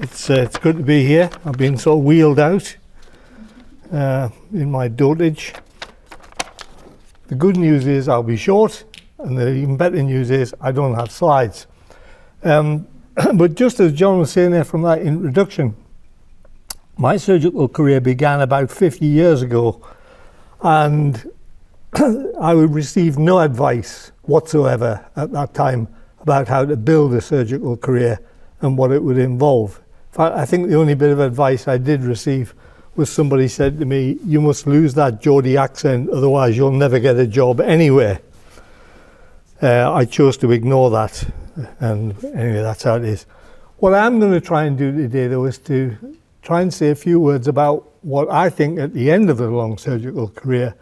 It's good to be here. I've been sort of wheeled out in my dotage. The good news is I'll be short, and the even better news is I don't have slides. But just as John was saying there from that introduction, my surgical career began about 50 years ago, and I would receive no advice whatsoever at that time about how to build a surgical career and what it would involve. In fact, I think the only bit of advice I did receive was somebody said to me, "You must lose that Geordie accent, otherwise you'll never get a job anywhere." I chose to ignore that, and anyway, that's how it is. What I'm going to try and do today, though, is to try and say a few words about what I think at the end of a long surgical career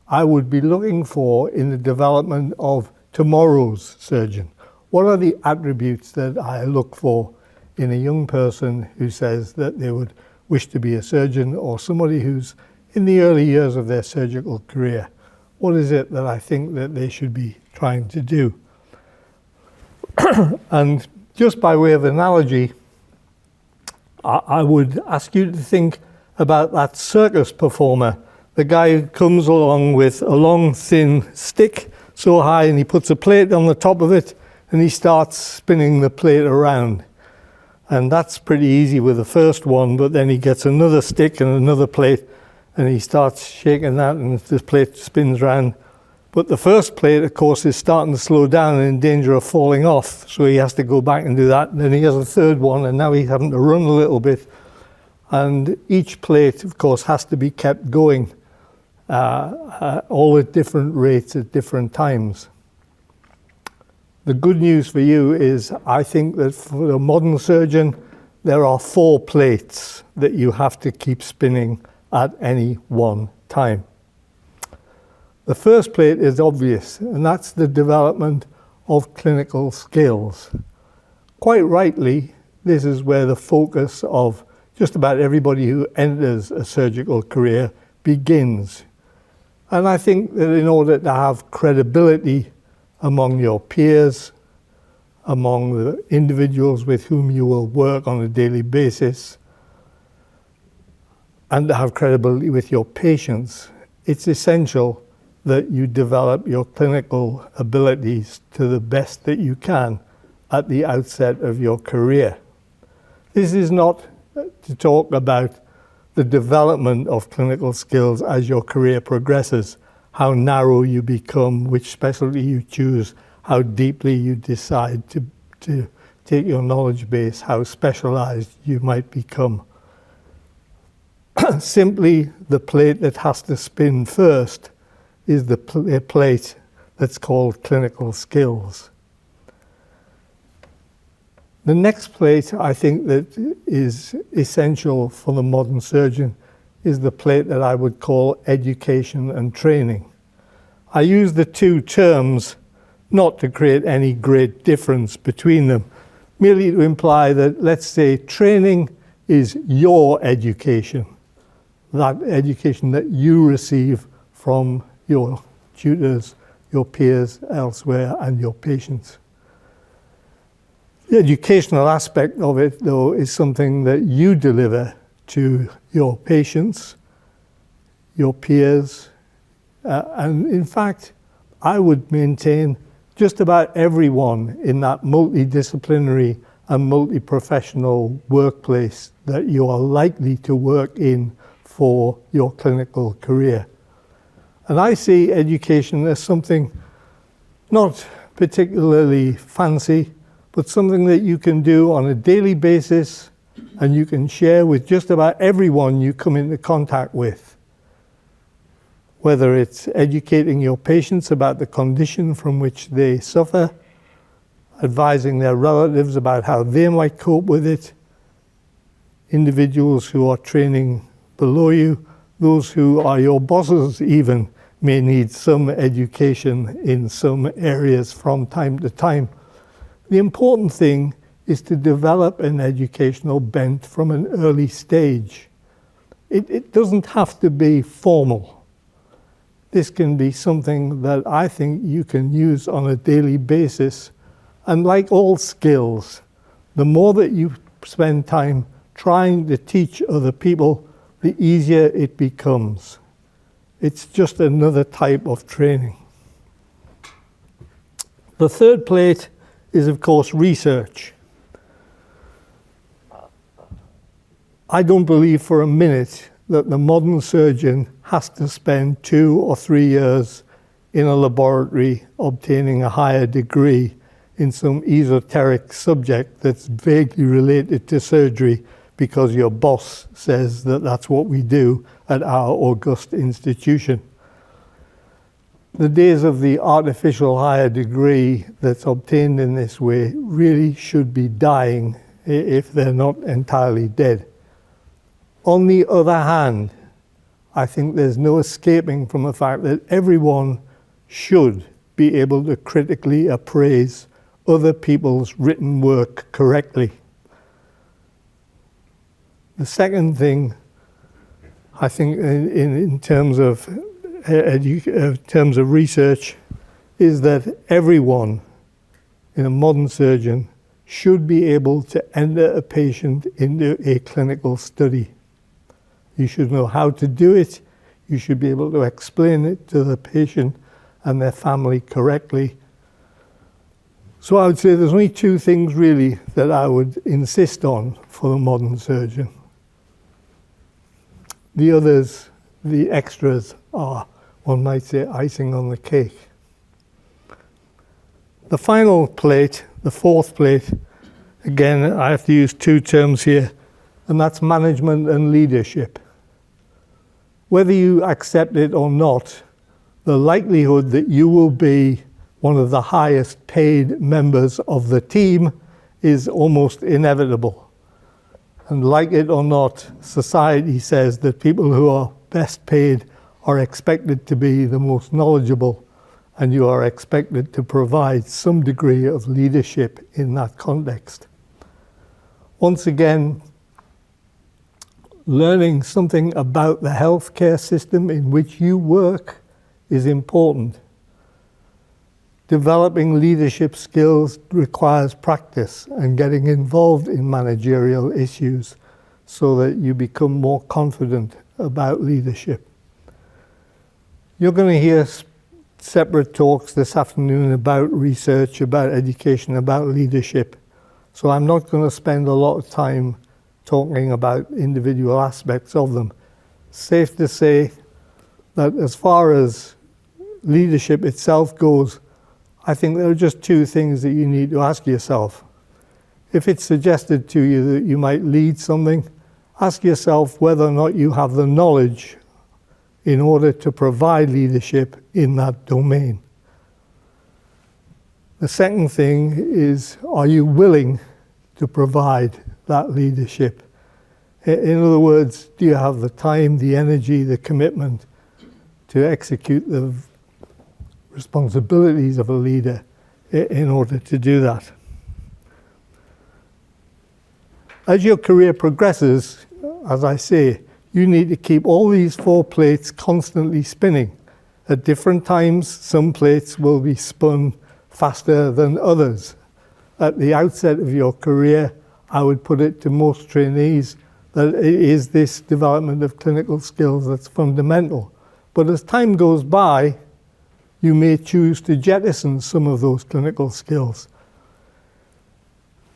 I would be looking for in the development of tomorrow's surgeon. What are the attributes that I look for in a young person who says that they would wish to be a surgeon, or somebody who's in the early years of their surgical career? What is it that I think that they should be trying to do? And just by way of analogy, I would ask you to think about that circus performer, the guy who comes along with a long thin stick so high, and he puts a plate on the top of it and he starts spinning the plate around. And that's pretty easy with the first one, but then he gets another stick and another plate and he starts shaking that and the plate spins round. But the first plate, of course, is starting to slow down and in danger of falling off, so he has to go back and do that. And then he has a third one, and now he's having to run a little bit. And each plate, of course, has to be kept going, all at different rates at different times. The good news for you is I think that for a modern surgeon, there are 4 plates that you have to keep spinning at any one time. The first plate is obvious, and that's the development of clinical skills. Quite rightly, this is where the focus of just about everybody who enters a surgical career begins. And I think that in order to have credibility among your peers, among the individuals with whom you will work on a daily basis, and to have credibility with your patients, it's essential that you develop your clinical abilities to the best that you can at the outset of your career. This is not to talk about the development of clinical skills as your career progresses, how narrow you become, which specialty you choose, how deeply you decide to take your knowledge base, how specialized you might become. Simply the plate that has to spin first is the plate that's called clinical skills. The next plate I think that is essential for the modern surgeon is the plate that I would call education and training. I use the two terms not to create any great difference between them, merely to imply that, let's say, training is your education, that education that you receive from your tutors, your peers elsewhere, and your patients. The educational aspect of it, though, is something that you deliver to your patients, your peers, and in fact, I would maintain just about everyone in that multidisciplinary and multi-professional workplace that you are likely to work in for your clinical career. And I see education as something not particularly fancy, but something that you can do on a daily basis and you can share with just about everyone you come into contact with. Whether it's educating your patients about the condition from which they suffer, advising their relatives about how they might cope with it, individuals who are training below you, those who are your bosses even, may need some education in some areas from time to time. The important thing is to develop an educational bent from an early stage. It doesn't have to be formal. This can be something that I think you can use on a daily basis. And like all skills, the more that you spend time trying to teach other people, the easier it becomes. It's just another type of training. The third plate is, of course, research. I don't believe for a minute that the modern surgeon has to spend 2 or 3 years in a laboratory obtaining a higher degree in some esoteric subject that's vaguely related to surgery because your boss says that that's what we do at our august institution. The days of the artificial higher degree that's obtained in this way really should be dying if they're not entirely dead. On the other hand, I think there's no escaping from the fact that everyone should be able to critically appraise other people's written work correctly. The second thing, I think, in terms of research, is that everyone in a modern surgeon should be able to enter a patient into a clinical study. You should know how to do it. You should be able to explain it to the patient and their family correctly. So I would say there's only 2 things really that I would insist on for the modern surgeon. The others, the extras, are, one might say, icing on the cake. The final plate, the fourth plate, again, I have to use 2 terms here, and that's management and leadership. Whether you accept it or not, the likelihood that you will be one of the highest paid members of the team is almost inevitable. And like it or not, society says that people who are best paid are expected to be the most knowledgeable, and you are expected to provide some degree of leadership in that context. Once again, learning something about the healthcare system in which you work is important. Developing leadership skills requires practice and getting involved in managerial issues so that you become more confident about leadership. You're going to hear separate talks this afternoon about research, about education, about leadership. So I'm not going to spend a lot of time talking about individual aspects of them. Safe to say that as far as leadership itself goes, I think there are just 2 things that you need to ask yourself. If it's suggested to you that you might lead something, ask yourself whether or not you have the knowledge in order to provide leadership in that domain. The second thing is, are you willing to provide that leadership? In other words, do you have the time, the energy, the commitment to execute the responsibilities of a leader in order to do that? As your career progresses, as I say, you need to keep all these 4 plates constantly spinning. At different times, some plates will be spun faster than others. At the outset of your career, I would put it to most trainees that it is this development of clinical skills that's fundamental. But as time goes by, you may choose to jettison some of those clinical skills.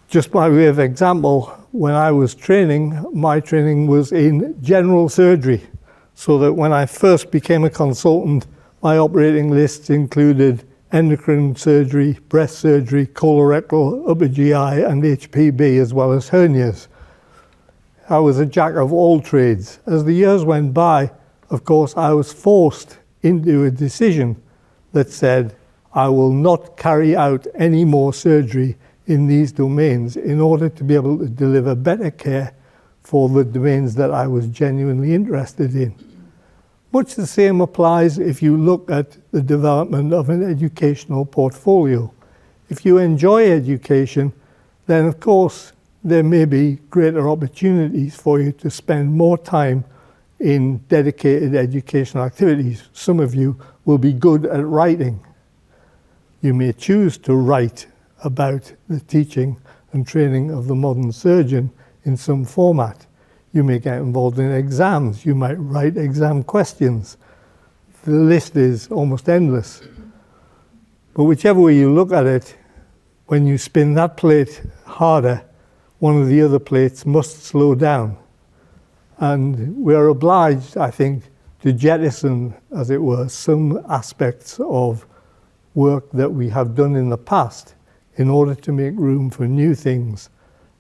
Just by way of example, when I was training, my training was in general surgery, so that when I first became a consultant, my operating lists included endocrine surgery, breast surgery, colorectal, upper GI, and HPB, as well as hernias. I was a jack of all trades. As the years went by, of course, I was forced into a decision that said, I will not carry out any more surgery in these domains in order to be able to deliver better care for the domains that I was genuinely interested in. Much the same applies if you look at the development of an educational portfolio. If you enjoy education, then of course there may be greater opportunities for you to spend more time in dedicated educational activities. Some of you will be good at writing. You may choose to write about the teaching and training of the modern surgeon in some format. You may get involved in exams, you might write exam questions. The list is almost endless. But whichever way you look at it, when you spin that plate harder, one of the other plates must slow down. And we're obliged, I think, to jettison, as it were, some aspects of work that we have done in the past in order to make room for new things.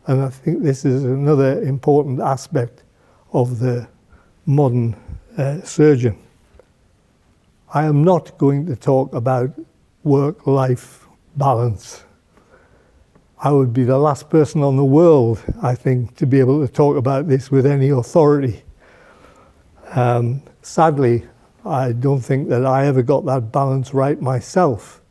And I think this is another important aspect of the modern surgeon. I am not going to talk about work-life balance. I would be the last person on the world, I think, to be able to talk about this with any authority. Sadly, I don't think that I ever got that balance right myself.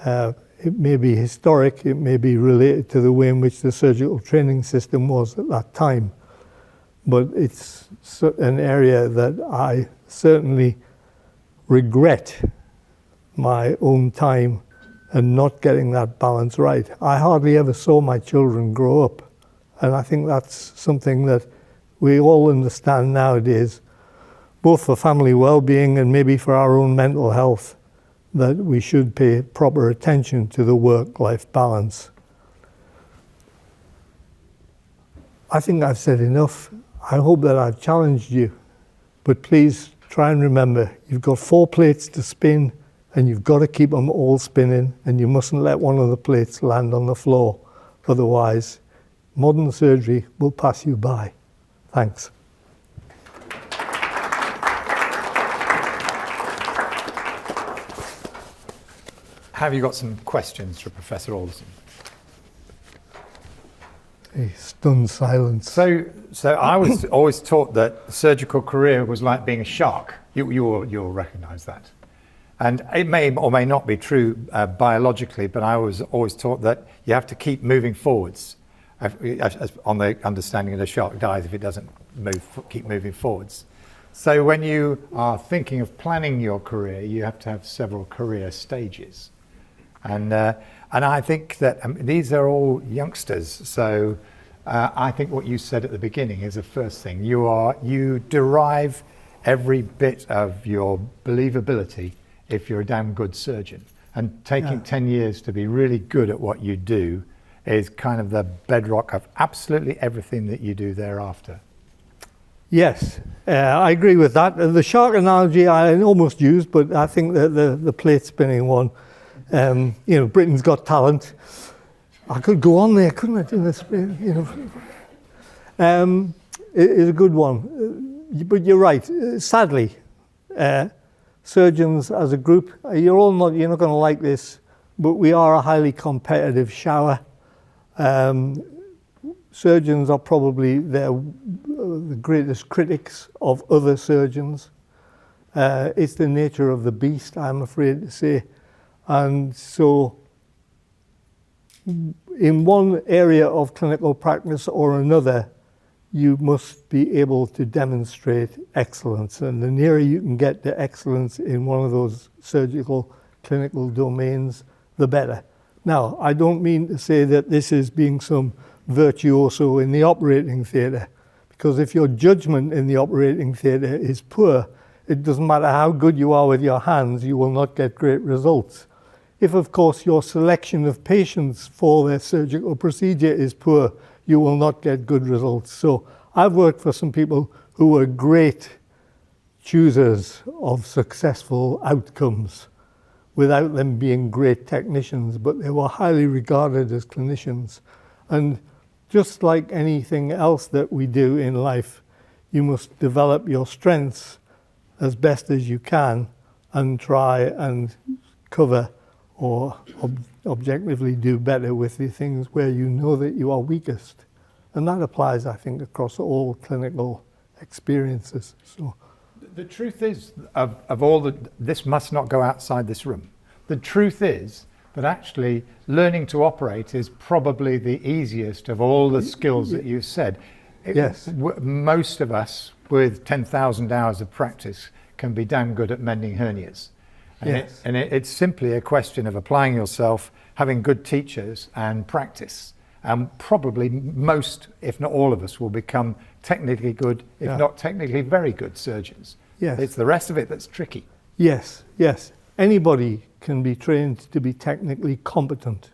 It may be historic, it may be related to the way in which the surgical training system was at that time, but it's an area that I certainly regret my own time and not getting that balance right. I hardly ever saw my children grow up, and I think that's something that we all understand nowadays, both for family well-being and maybe for our own mental health, that we should pay proper attention to the work-life balance. I think I've said enough. I hope that I've challenged you, but please try and remember, you've got 4 plates to spin, and you've got to keep them all spinning, and you mustn't let one of the plates land on the floor. Otherwise, modern surgery will pass you by. Thanks. Have you got some questions for Professor Alderson? A stunned silence. So I was always taught that the surgical career was like being a shark. You'll recognise that. And it may or may not be true biologically, but I was always taught that you have to keep moving forwards, on the understanding that a shark dies if it doesn't keep moving forwards. So when you are thinking of planning your career, you have to have several career stages. And I think that these are all youngsters. So I think what you said at the beginning is the first thing. You derive every bit of your believability if you're a damn good surgeon. And taking 10 years to be really good at what you do is kind of the bedrock of absolutely everything that you do thereafter. Yes, I agree with that. The shark analogy I almost used, but I think that the plate spinning one, Britain's Got Talent. I could go on there, couldn't I? It is a good one. But you're right. Sadly, surgeons as a group, you're not going to like this, but we are a highly competitive shower. Surgeons are probably the greatest critics of other surgeons. It's the nature of the beast, I'm afraid to say. And so in one area of clinical practice or another, you must be able to demonstrate excellence. And the nearer you can get to excellence in one of those surgical clinical domains, the better. Now, I don't mean to say that this is being some virtuoso in the operating theatre, because if your judgment in the operating theatre is poor, it doesn't matter how good you are with your hands, you will not get great results. If, of course, your selection of patients for their surgical procedure is poor, you will not get good results. So I've worked for some people who were great choosers of successful outcomes without them being great technicians, but they were highly regarded as clinicians. And just like anything else that we do in life, you must develop your strengths as best as you can and try and cover or objectively do better with the things where you know that you are weakest. And that applies, I think, across all clinical experiences. So, the truth is, of all this must not go outside this room. The truth is that actually learning to operate is probably the easiest of all the skills that you've said. Yes. Most of us with 10,000 hours of practice can be damn good at mending hernias. And it's simply a question of applying yourself, having good teachers and practice. and probably most, if not all of us, will become technically good, if Yeah. not technically very good surgeons. Yes. It's the rest of it that's tricky. Yes, yes. Anybody can be trained to be technically competent.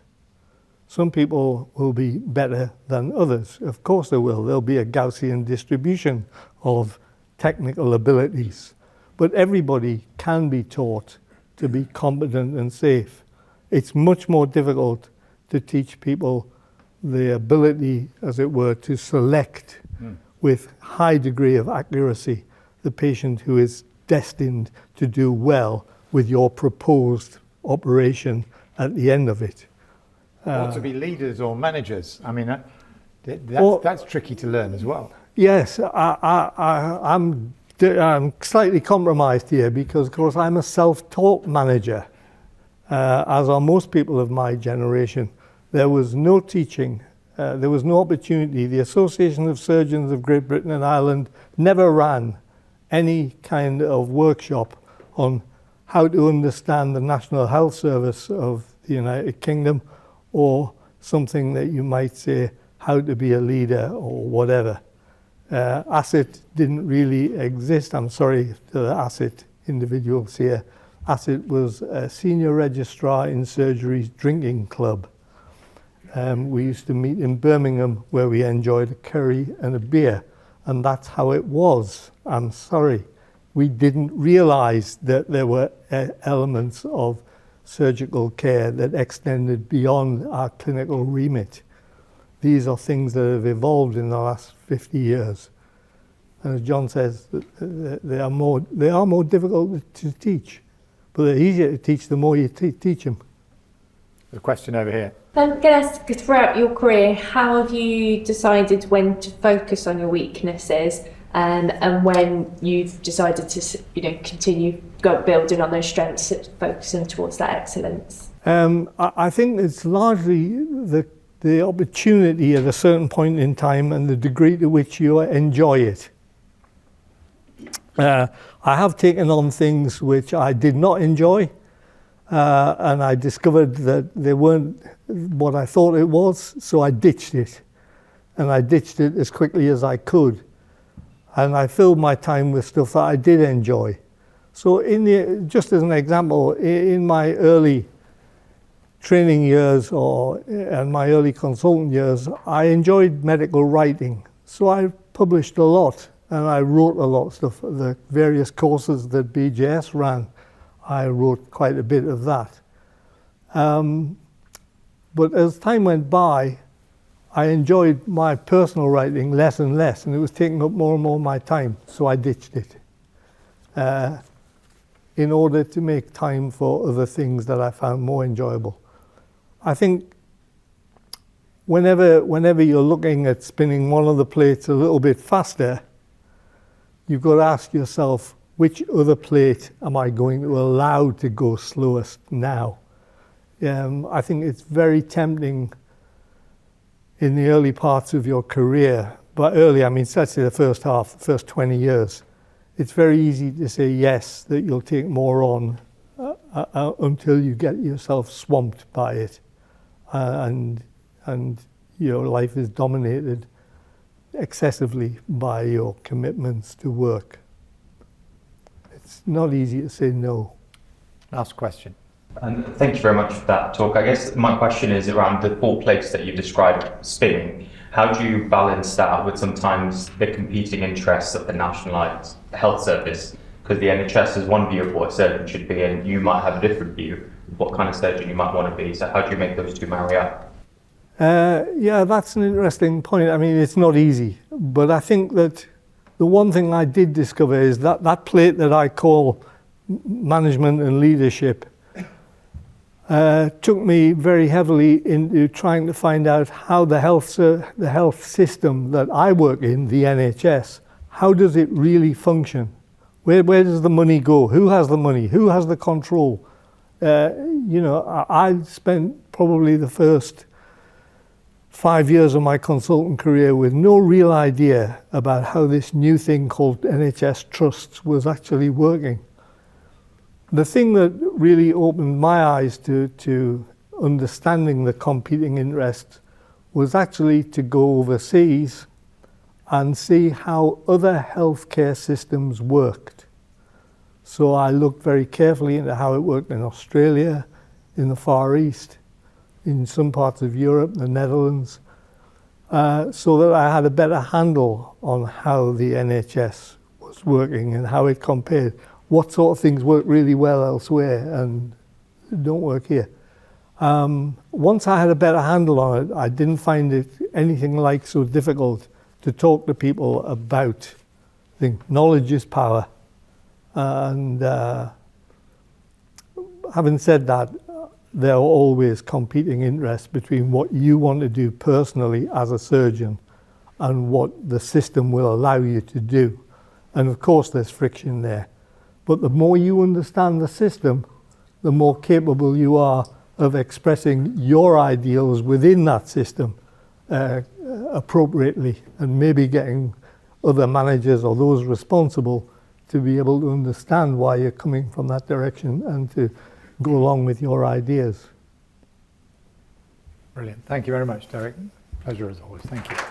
Some people will be better than others. Of course there will. There'll be a Gaussian distribution of technical abilities. But everybody can be taught to be competent and safe. It's much more difficult to teach people the ability, as it were, to select with high degree of accuracy the patient who is destined to do well with your proposed operation at the end of it. Or to be leaders or managers. I mean, that's tricky to learn as well. Yes, I'm slightly compromised here because, of course, I'm a self-taught manager, as are most people of my generation. There was no teaching. There was no opportunity. The Association of Surgeons of Great Britain and Ireland never ran any kind of workshop on how to understand the National Health Service of the United Kingdom, or something that you might say, how to be a leader or whatever. ASSET didn't really exist. I'm sorry to the ASSET individuals here. ASSET was a senior registrar in surgery's drinking club. We used to meet in Birmingham where we enjoyed a curry and a beer, and that's how it was. I'm sorry. We didn't realize that there were elements of surgical care that extended beyond our clinical remit. These are things that have evolved in the last 50 years. And as John says, they are more difficult to teach, but they're easier to teach the more you teach them. The question over here. I'm going to ask, throughout your career, how have you decided when to focus on your weaknesses, and when you've decided to, continue building on those strengths, focusing towards that excellence? I think it's largely the opportunity at a certain point in time and the degree to which you enjoy it. I have taken on things which I did not enjoy, and I discovered that they weren't what I thought it was, so I ditched it. And I ditched it as quickly as I could. And I filled my time with stuff that I did enjoy. So just as an example, in my early training years and my early consultant years, I enjoyed medical writing. So I published a lot and I wrote a lot of stuff. The various courses that BJS ran, I wrote quite a bit of that. But as time went by, I enjoyed my personal writing less and less, and it was taking up more and more of my time, so I ditched it in order to make time for other things that I found more enjoyable. I think whenever you're looking at spinning one of the plates a little bit faster, you've got to ask yourself, which other plate am I going to allow to go slowest now? I think it's very tempting in the early parts of your career. By early, I mean, let's say the first half, the first 20 years. It's very easy to say yes, that you'll take more on until you get yourself swamped by it. And your life is dominated excessively by your commitments to work. It's not easy to say no. Last question. Thank you very much for that talk. I guess my question is around the 4 plates that you've described spinning. How do you balance that out with sometimes the competing interests of the National Health Service? Because the NHS has one view of what a surgeon should be, and you might have a different view of what kind of surgeon you might want to be. So how do you make those two marry up? Yeah, that's an interesting point. I mean, it's not easy, but I think that the one thing I did discover is that plate that I call management and leadership took me very heavily into trying to find out how the health system that I work in, the NHS, how does it really function? Where does the money go? Who has the money? Who has the control? I spent probably the first 5 years of my consultant career with no real idea about how this new thing called NHS trusts was actually working. The thing that really opened my eyes to understanding the competing interests was actually to go overseas and see how other healthcare systems worked. So I looked very carefully into how it worked in Australia, in the Far East, in some parts of Europe, the Netherlands, so that I had a better handle on how the NHS was working and how it compared. What sort of things work really well elsewhere and don't work here. Once I had a better handle on it, I didn't find it anything like so difficult to talk to people about. I think knowledge is power. And having said that, there are always competing interests between what you want to do personally as a surgeon and what the system will allow you to do. And of course there's friction there. But the more you understand the system, the more capable you are of expressing your ideals within that system appropriately, and maybe getting other managers or those responsible to be able to understand why you're coming from that direction and to go along with your ideas. Brilliant. Thank you very much, Derek. Pleasure as always. Thank you.